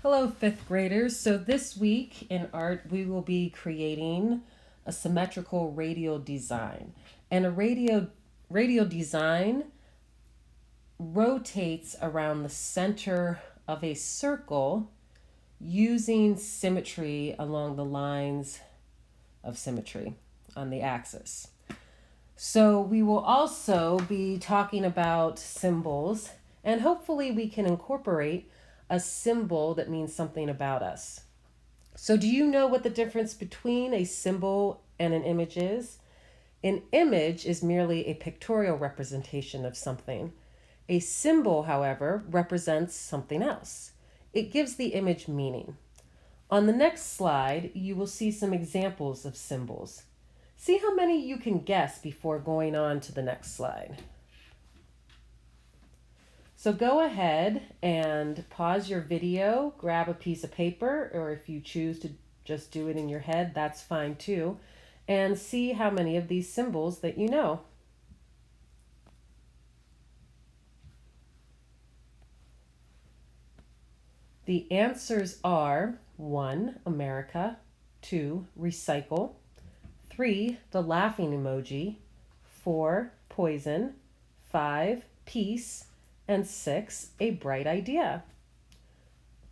Hello, fifth graders. So this week in art, we will be creating a symmetrical radial design. And a radial design rotates around the center of a circle using symmetry along the lines of symmetry on the axis. So we will also be talking about symbols, and hopefully we can incorporate a symbol that means something about us. So do you know what the difference between a symbol and an image is? An image is merely a pictorial representation of something. A symbol, however, represents something else. It gives the image meaning. On the next slide, you will see some examples of symbols. See how many you can guess before going on to the next slide. So go ahead and pause your video, grab a piece of paper, or if you choose to just do it in your head, that's fine too, and see how many of these symbols that you know. The answers are 1, America, 2, recycle, 3, the laughing emoji, 4, poison, 5, peace, and 6, a bright idea.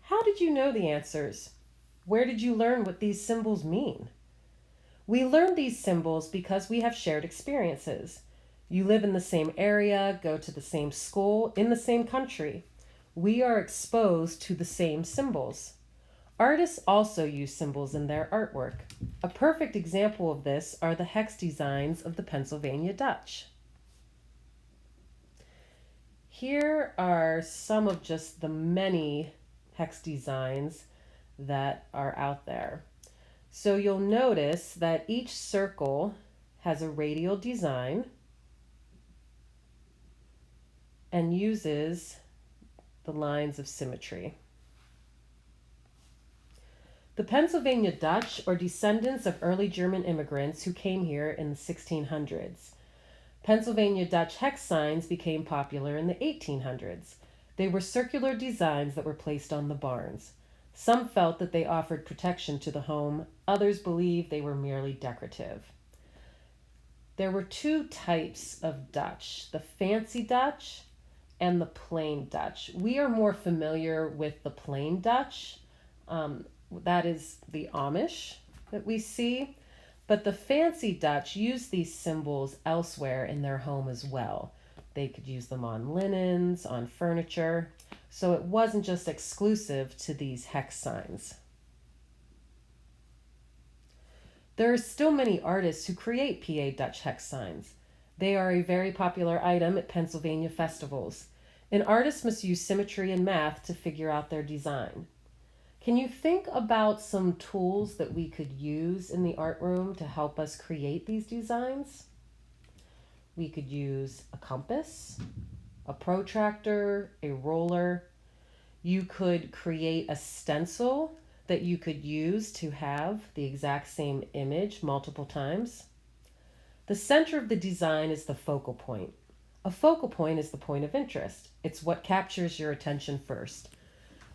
How did you know the answers? Where did you learn what these symbols mean? We learn these symbols because we have shared experiences. You live in the same area, go to the same school, in the same country. We are exposed to the same symbols. Artists also use symbols in their artwork. A perfect example of this are the hex designs of the Pennsylvania Dutch. Here are some of just the many hex designs that are out there. So you'll notice that each circle has a radial design and uses the lines of symmetry. The Pennsylvania Dutch are descendants of early German immigrants who came here in the 1600s. Pennsylvania Dutch hex signs became popular in the 1800s. They were circular designs that were placed on the barns. Some felt that they offered protection to the home. Others believed they were merely decorative. There were two types of Dutch, the fancy Dutch and the plain Dutch. We are more familiar with the plain Dutch. That is the Amish that we see. But the fancy Dutch used these symbols elsewhere in their home as well. They could use them on linens, on furniture. So it wasn't just exclusive to these hex signs. There are still many artists who create PA Dutch hex signs. They are a very popular item at Pennsylvania festivals. An artist must use symmetry and math to figure out their design. Can you think about some tools that we could use in the art room to help us create these designs? We could use a compass, a protractor, a roller. You could create a stencil that you could use to have the exact same image multiple times. The center of the design is the focal point. A focal point is the point of interest. It's what captures your attention first.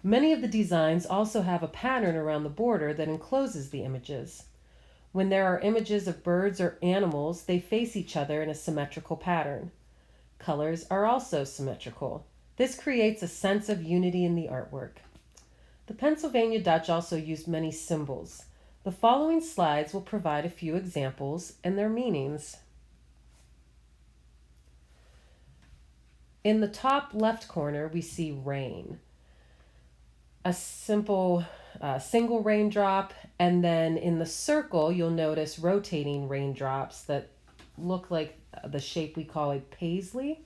Many of the designs also have a pattern around the border that encloses the images. When there are images of birds or animals, they face each other in a symmetrical pattern. Colors are also symmetrical. This creates a sense of unity in the artwork. The Pennsylvania Dutch also used many symbols. The following slides will provide a few examples and their meanings. In the top left corner, we see rain. A simple single raindrop, and then in the circle you'll notice rotating raindrops that look like the shape we call a paisley.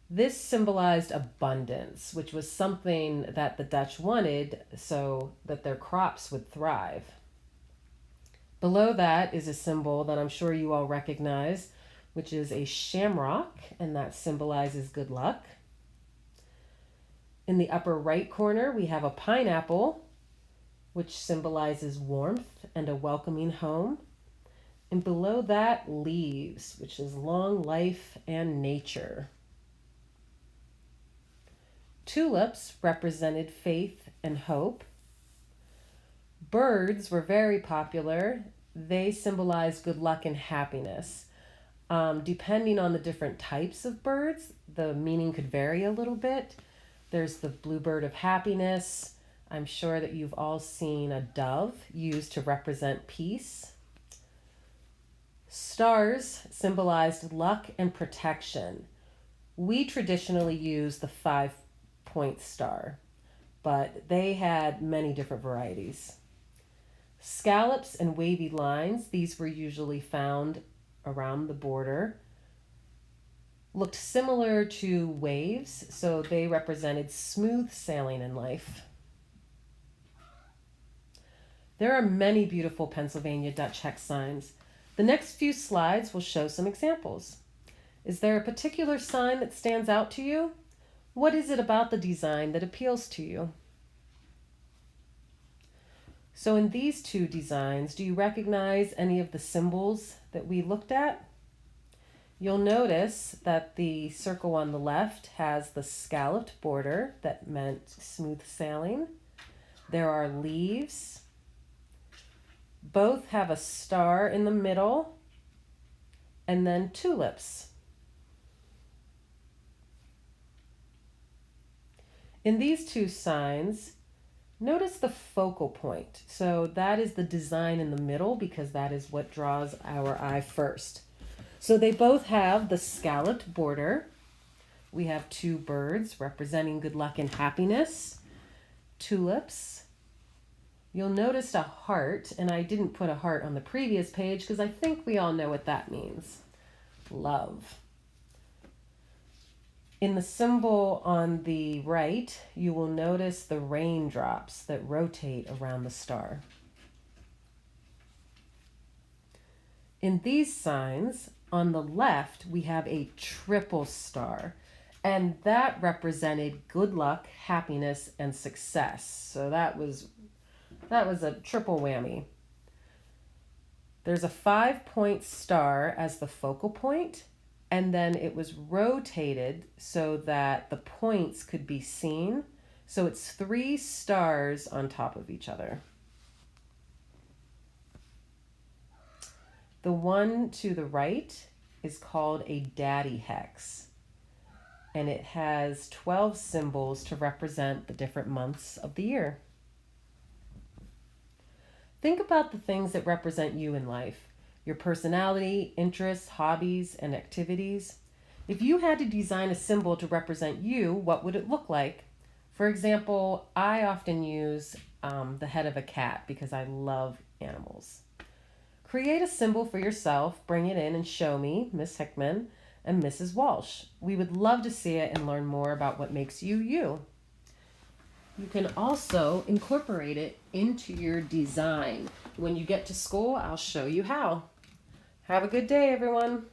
This symbolized abundance, which was something that the Dutch wanted so that their crops would thrive. Below that is a symbol that I'm sure you all recognize, which is a shamrock, and that symbolizes good luck. In the upper right corner, we have a pineapple, which symbolizes warmth and a welcoming home. And below that, leaves, which is long life and nature. Tulips represented faith and hope. Birds were very popular. They symbolized good luck and happiness. Depending on the different types of birds, the meaning could vary a little bit. There's the bluebird of happiness. I'm sure that you've all seen a dove used to represent peace. Stars symbolized luck and protection. We traditionally use the 5-point star, but they had many different varieties. Scallops and wavy lines, these were usually found around the border, looked similar to waves, so they represented smooth sailing in life. There are many beautiful Pennsylvania Dutch hex signs. The next few slides will show some examples. Is there a particular sign that stands out to you? What is it about the design that appeals to you? So in these two designs, do you recognize any of the symbols that we looked at? You'll notice that the circle on the left has the scalloped border that meant smooth sailing. There are leaves. Both have a star in the middle, and then tulips. In these two signs, notice the focal point. So that is the design in the middle because that is what draws our eye first. So they both have the scalloped border. We have two birds representing good luck and happiness. Tulips. You'll notice a heart, and I didn't put a heart on the previous page because I think we all know what that means. Love. In the symbol on the right, you will notice the raindrops that rotate around the star. In these signs, on the left, we have a triple star, and that represented good luck, happiness, and success. So that was a triple whammy. There's a 5-point star as the focal point, and then it was rotated so that the points could be seen. So it's 3 stars on top of each other. The one to the right is called a daddy hex, and it has 12 symbols to represent the different months of the year. Think about the things that represent you in life, your personality, interests, hobbies, and activities. If you had to design a symbol to represent you, what would it look like? For example, I often use the head of a cat because I love animals. Create a symbol for yourself, bring it in and show me, Miss Hickman and Mrs. Walsh. We would love to see it and learn more about what makes you, you. You can also incorporate it into your design. When you get to school, I'll show you how. Have a good day, everyone.